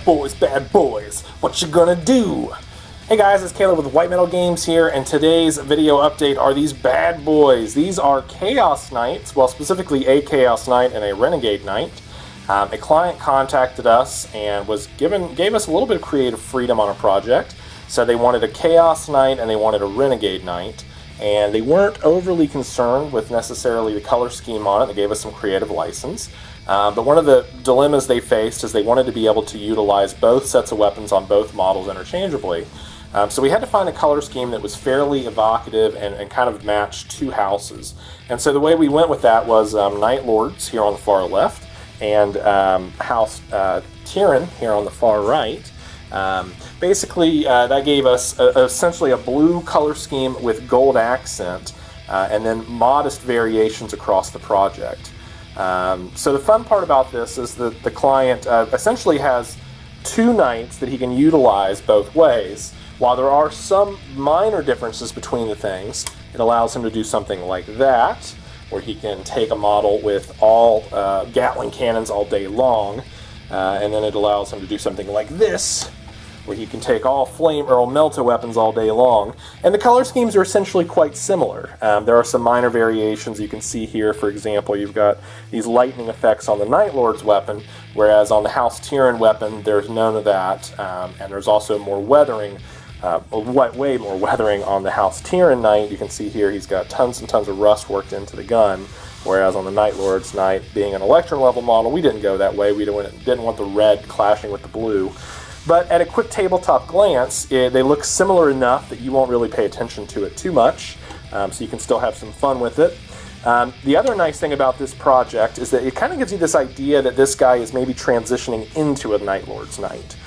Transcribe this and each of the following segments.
bad boys, what you gonna do? Hey guys, it's Caleb with White Metal Games here, and today's video update are these bad boys. These are Chaos Knights, well specifically a Chaos Knight and a Renegade Knight. A client contacted us and gave us a little bit of creative freedom on a project. So they wanted a Chaos Knight and they wanted a Renegade Knight, and they weren't overly concerned with necessarily the color scheme on it. They gave us some creative license. But one of the dilemmas they faced is they wanted to be able to utilize both sets of weapons on both models interchangeably. So we had to find a color scheme that was fairly evocative and kind of matched two houses. And so the way we went with that was Night Lords here on the far left and House Tyrann here on the far right. Basically, that gave us essentially a blue color scheme with gold accent and then modest variations across the project. So the fun part about this is that the client essentially has two knights that he can utilize both ways. While there are some minor differences between the things, it allows him to do something like that, where he can take a model with all Gatling cannons all day long, and then it allows him to do something like this, where he can take all flame or melta weapons all day long. And the color schemes are essentially quite similar. There are some minor variations you can see here. For example, you've got these lightning effects on the Night Lord's weapon, whereas on the House Tyrann weapon there's none of that, and there's also more weathering, way more weathering on the House Tyrann Knight. You can see here he's got tons and tons of rust worked into the gun, whereas on the Night Lord's Knight, being an Electron level model, we didn't go that way. We didn't want the red clashing with the blue. But at a quick tabletop glance, they look similar enough that you won't really pay attention to it too much, so you can still have some fun with it. The other nice thing about this project is that it kind of gives you this idea that this guy is maybe transitioning into a Night Lord's Knight.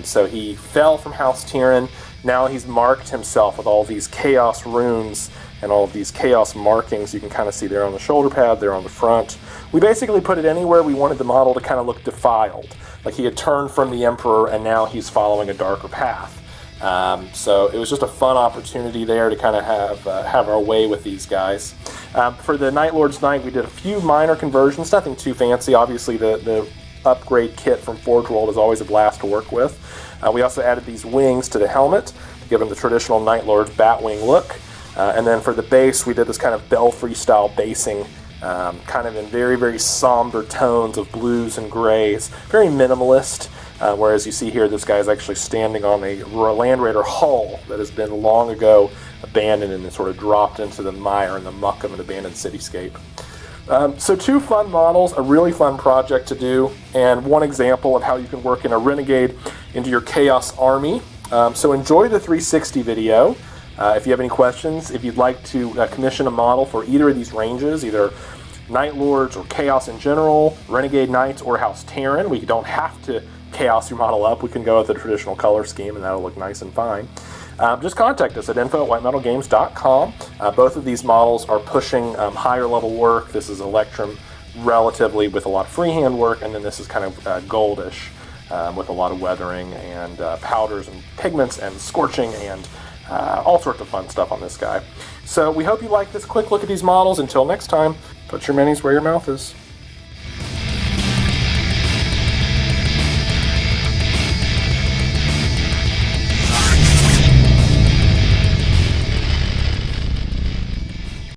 So he fell from House Tyrann, now he's marked himself with all these chaos runes and all of these chaos markings you can kind of see there on the shoulder pad, there on the front. We basically put it anywhere we wanted the model to kind of look defiled, like he had turned from the Emperor and now he's following a darker path. So it was just a fun opportunity there to kind of have our way with these guys. For the Night Lord's Knight, we did a few minor conversions, nothing too fancy. Obviously the upgrade kit from Forge World is always a blast to work with. We also added these wings to the helmet to give him the traditional Night Lord's Batwing look. And then for the base, we did this kind of Belfry style basing, kind of in very, very somber tones of blues and grays. Very minimalist, whereas you see here this guy is actually standing on a Land Raider hull that has been long ago abandoned and sort of dropped into the mire and the muck of an abandoned cityscape. So two fun models, a really fun project to do, and one example of how you can work in a Renegade into your Chaos army. So enjoy the 360 video. If you have any questions, if you'd like to commission a model for either of these ranges, either Night Lords or Chaos in general, Renegade Knights or House Tyrann, we don't have to Chaos your model up. We can go with the traditional color scheme and that'll look nice and fine. Just contact us at info@whitemetalgames.com. Both of these models are pushing higher level work. This is Electrum relatively with a lot of freehand work, and then this is kind of goldish with a lot of weathering and powders and pigments and scorching and all sorts of fun stuff on this guy. So we hope you like this quick look at these models. Until next time, put your minis where your mouth is.